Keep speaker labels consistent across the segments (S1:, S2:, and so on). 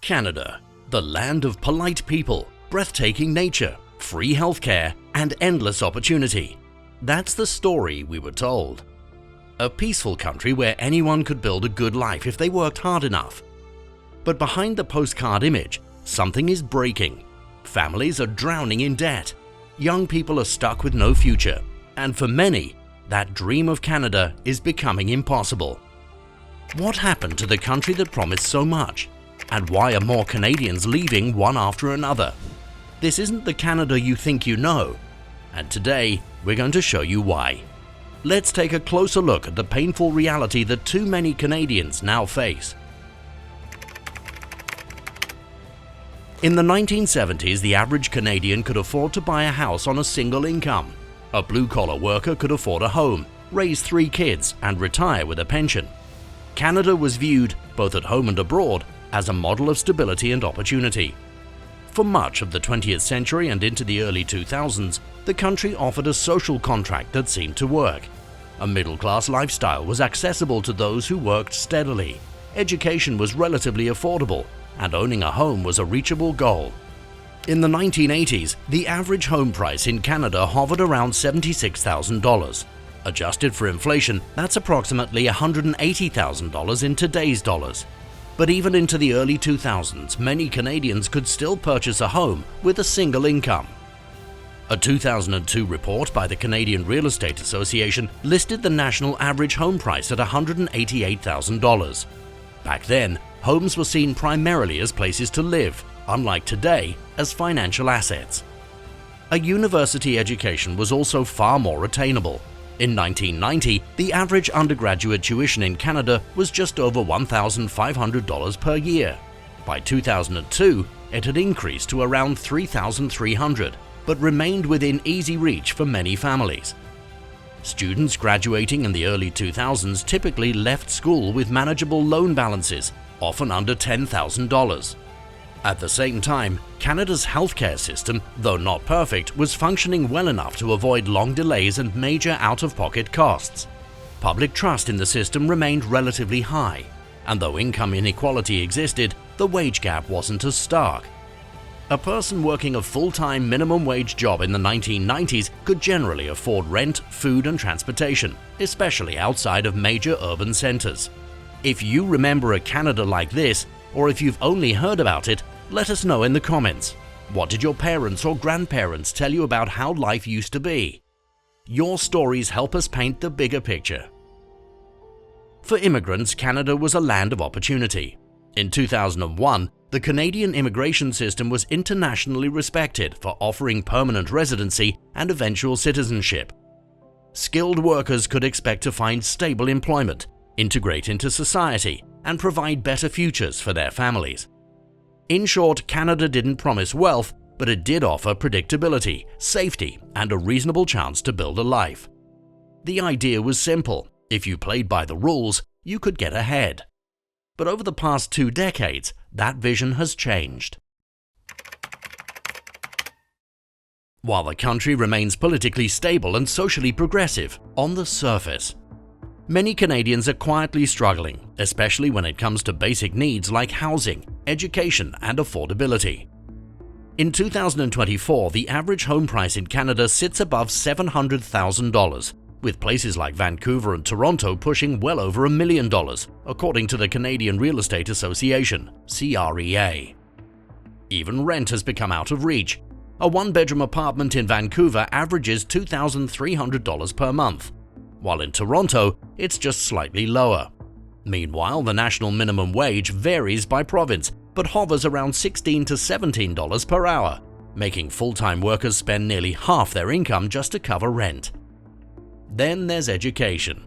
S1: Canada, the land of polite people, breathtaking nature, free healthcare, and endless opportunity. That's the story we were told. A peaceful country where anyone could build a good life if they worked hard enough. But behind the postcard image, something is breaking. Families are drowning in debt. Young people are stuck with no future. And for many, that dream of Canada is becoming impossible. What happened to the country that promised so much? And why are more Canadians leaving one after another? This isn't the Canada you think you know. And today, we're going to show you why. Let's take a closer look at the painful reality that too many Canadians now face. In the 1970s, the average Canadian could afford to buy a house on a single income. A blue-collar worker could afford a home, raise 3 kids, and retire with a pension. Canada was viewed, both at home and abroad, as a model of stability and opportunity. For much of the 20th century and into the early 2000s, the country offered a social contract that seemed to work. A middle-class lifestyle was accessible to those who worked steadily. Education was relatively affordable, and owning a home was a reachable goal. In the 1980s, the average home price in Canada hovered around $76,000. Adjusted for inflation, that's approximately $180,000 in today's dollars. But even into the early 2000s, many Canadians could still purchase a home with a single income. A 2002 report by the Canadian Real Estate Association listed the national average home price at $188,000. Back then, homes were seen primarily as places to live, unlike today, as financial assets. A university education was also far more attainable. In 1990, the average undergraduate tuition in Canada was just over $1,500 per year. By 2002, it had increased to around $3,300, but remained within easy reach for many families. Students graduating in the early 2000s typically left school with manageable loan balances, often under $10,000. At the same time, Canada's healthcare system, though not perfect, was functioning well enough to avoid long delays and major out-of-pocket costs. Public trust in the system remained relatively high, and though income inequality existed, the wage gap wasn't as stark. A person working a full-time minimum wage job in the 1990s could generally afford rent, food, and transportation, especially outside of major urban centers. If you remember a Canada like this, or if you've only heard about it, let us know in the comments. What did your parents or grandparents tell you about how life used to be? Your stories help us paint the bigger picture. For immigrants, Canada was a land of opportunity. In 2001, the Canadian immigration system was internationally respected for offering permanent residency and eventual citizenship. Skilled workers could expect to find stable employment, integrate into society, and provide better futures for their families. In short, Canada didn't promise wealth, but it did offer predictability, safety, and a reasonable chance to build a life. The idea was simple. If you played by the rules, you could get ahead. But over the past 2 decades, that vision has changed. While the country remains politically stable and socially progressive on the surface, many Canadians are quietly struggling, especially when it comes to basic needs like housing, education, and affordability. In 2024, the average home price in Canada sits above $700,000, with places like Vancouver and Toronto pushing well over $1 million, according to the Canadian Real Estate Association, CREA. Even rent has become out of reach. A 1-bedroom apartment in Vancouver averages $2,300 per month, while in Toronto, it's just slightly lower. Meanwhile, the national minimum wage varies by province, but hovers around $16 to $17 per hour, making full-time workers spend nearly half their income just to cover rent. Then there's education.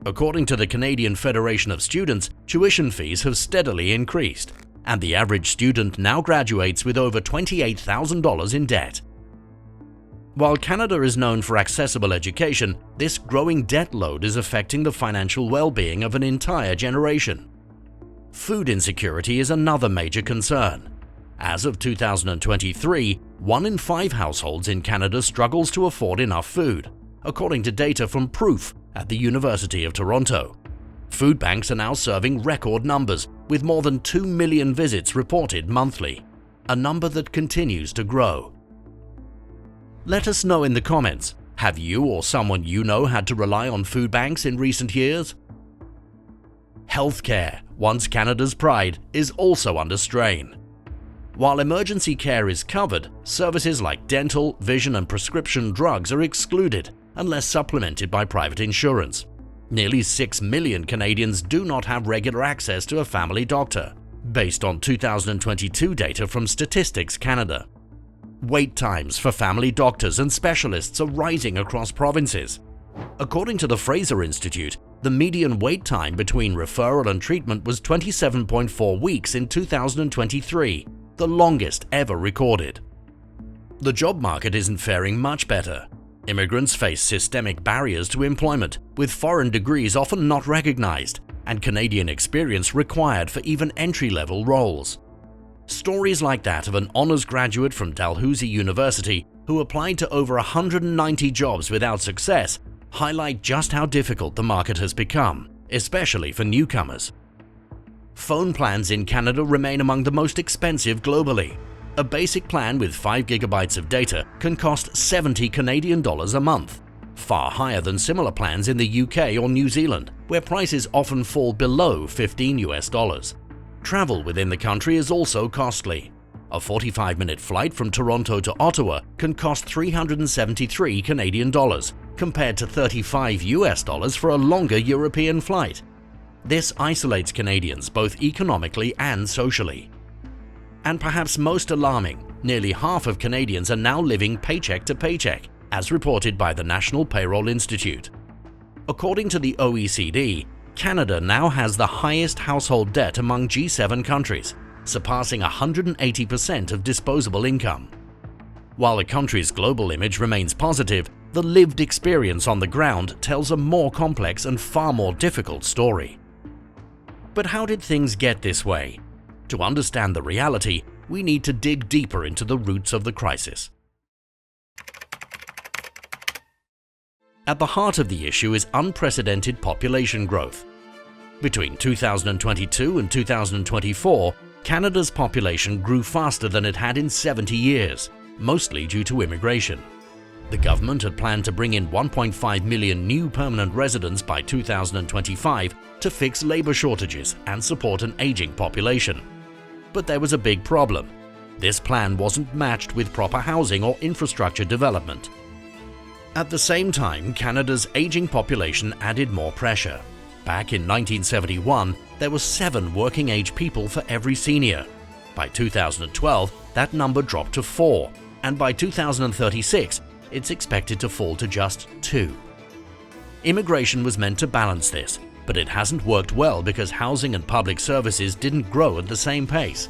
S1: According to the Canadian Federation of Students, tuition fees have steadily increased, and the average student now graduates with over $28,000 in debt. While Canada is known for accessible education, this growing debt load is affecting the financial well-being of an entire generation. Food insecurity is another major concern. As of 2023, 1 in 5 households in Canada struggles to afford enough food, according to data from Proof at the University of Toronto. Food banks are now serving record numbers, with more than 2 million visits reported monthly, a number that continues to grow. Let us know in the comments, have you or someone you know had to rely on food banks in recent years? Healthcare, once Canada's pride, is also under strain. While emergency care is covered, services like dental, vision and prescription drugs are excluded unless supplemented by private insurance. Nearly 6 million Canadians do not have regular access to a family doctor, based on 2022 data from Statistics Canada. Wait times for family doctors and specialists are rising across provinces. According to the Fraser Institute, the median wait time between referral and treatment was 27.4 weeks in 2023, the longest ever recorded. The job market isn't faring much better. Immigrants face systemic barriers to employment, with foreign degrees often not recognized, and Canadian experience required for even entry-level roles. Stories like that of an honors graduate from Dalhousie University who applied to over 190 jobs without success highlight just how difficult the market has become, especially for newcomers. Phone plans in Canada remain among the most expensive globally. A basic plan with 5 gigabytes of data can cost 70 Canadian dollars a month, far higher than similar plans in the UK or New Zealand, where prices often fall below $15. Travel within the country is also costly. A 45-minute flight from Toronto to Ottawa can cost 373 Canadian dollars, compared to $35 for a longer European flight. This isolates Canadians both economically and socially. And perhaps most alarming, nearly half of Canadians are now living paycheck to paycheck, as reported by the National Payroll Institute. According to the OECD, Canada now has the highest household debt among G7 countries, surpassing 180% of disposable income. While the country's global image remains positive, the lived experience on the ground tells a more complex and far more difficult story. But how did things get this way? To understand the reality, we need to dig deeper into the roots of the crisis. At the heart of the issue is unprecedented population growth. Between 2022 and 2024, Canada's population grew faster than it had in 70 years, mostly due to immigration. The government had planned to bring in 1.5 million new permanent residents by 2025 to fix labour shortages and support an ageing population. But there was a big problem. This plan wasn't matched with proper housing or infrastructure development. At the same time, Canada's ageing population added more pressure. Back in 1971, there were 7 working-age people for every senior. By 2012, that number dropped to 4, and by 2036, it's expected to fall to just 2. Immigration was meant to balance this, but it hasn't worked well because housing and public services didn't grow at the same pace.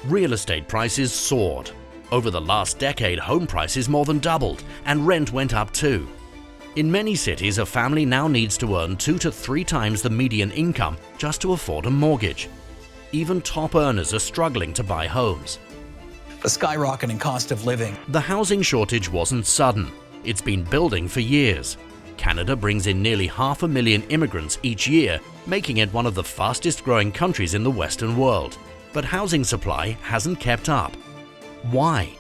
S1: Real estate prices soared. Over the last decade, home prices more than doubled, and rent went up too. In many cities, a family now needs to earn 2 to 3 times the median income just to afford a mortgage. Even top earners are struggling to buy homes.
S2: The skyrocketing cost of living.
S1: The housing shortage wasn't sudden. It's been building for years. Canada brings in nearly 500,000 immigrants each year, making it one of the fastest growing countries in the Western world. But housing supply hasn't kept up. Why?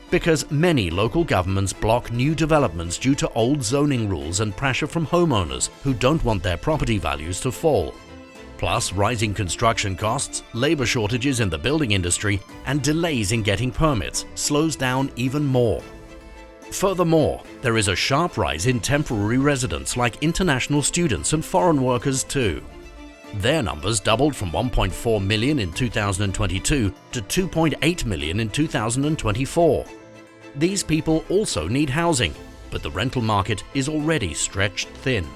S1: Because many local governments block new developments due to old zoning rules and pressure from homeowners who don't want their property values to fall. Plus, rising construction costs, labor shortages in the building industry, and delays in getting permits slows down even more. Furthermore, there is a sharp rise in temporary residents like international students and foreign workers too. Their numbers doubled from 1.4 million in 2022 to 2.8 million in 2024. These people also need housing, but the rental market is already stretched thin.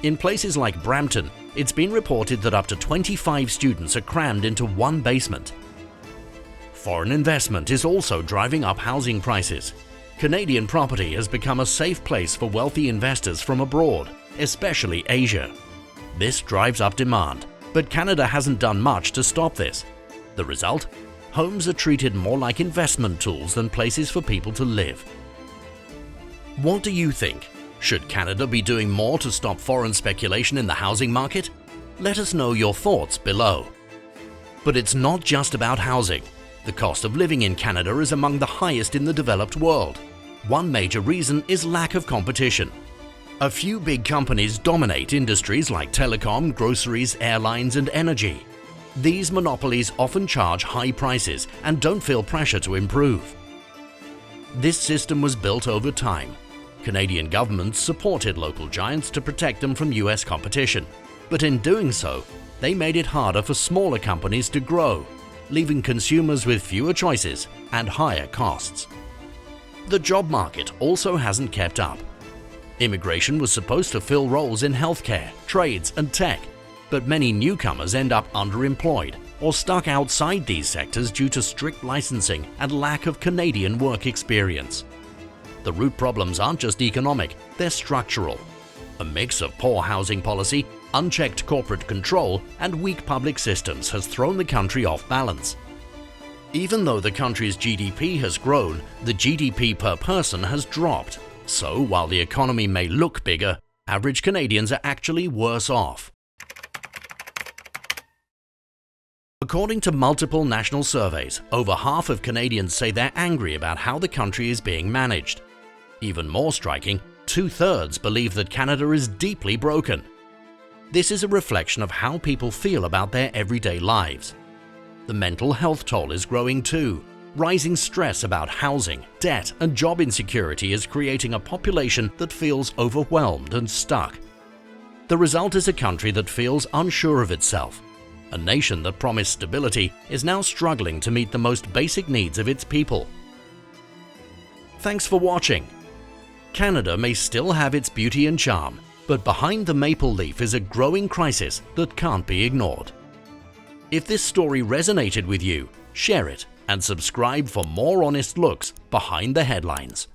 S1: In places like Brampton, it's been reported that up to 25 students are crammed into one basement. Foreign investment is also driving up housing prices. Canadian property has become a safe place for wealthy investors from abroad, especially Asia. This drives up demand, but Canada hasn't done much to stop this. The result? Homes are treated more like investment tools than places for people to live. What do you think? Should Canada be doing more to stop foreign speculation in the housing market? Let us know your thoughts below. But it's not just about housing. The cost of living in Canada is among the highest in the developed world. One major reason is lack of competition. A few big companies dominate industries like telecom, groceries, airlines, and energy. These monopolies often charge high prices and don't feel pressure to improve. This system was built over time. Canadian governments supported local giants to protect them from US competition, but in doing so, they made it harder for smaller companies to grow, leaving consumers with fewer choices and higher costs. The job market also hasn't kept up. Immigration was supposed to fill roles in healthcare, trades, and tech, but many newcomers end up underemployed or stuck outside these sectors due to strict licensing and lack of Canadian work experience. The root problems aren't just economic, they're structural. A mix of poor housing policy, unchecked corporate control, and weak public systems has thrown the country off balance. Even though the country's GDP has grown, the GDP per person has dropped. So, while the economy may look bigger, average Canadians are actually worse off. According to multiple national surveys, over half of Canadians say they're angry about how the country is being managed. Even more striking, 2/3 believe that Canada is deeply broken. This is a reflection of how people feel about their everyday lives. The mental health toll is growing too. Rising stress about housing, debt, and job insecurity is creating a population that feels overwhelmed and stuck. The result is a country that feels unsure of itself. A nation that promised stability is now struggling to meet the most basic needs of its people. Thanks for watching. Canada may still have its beauty and charm, but behind the maple leaf is a growing crisis that can't be ignored. If this story resonated with you, share it and subscribe for more honest looks behind the headlines.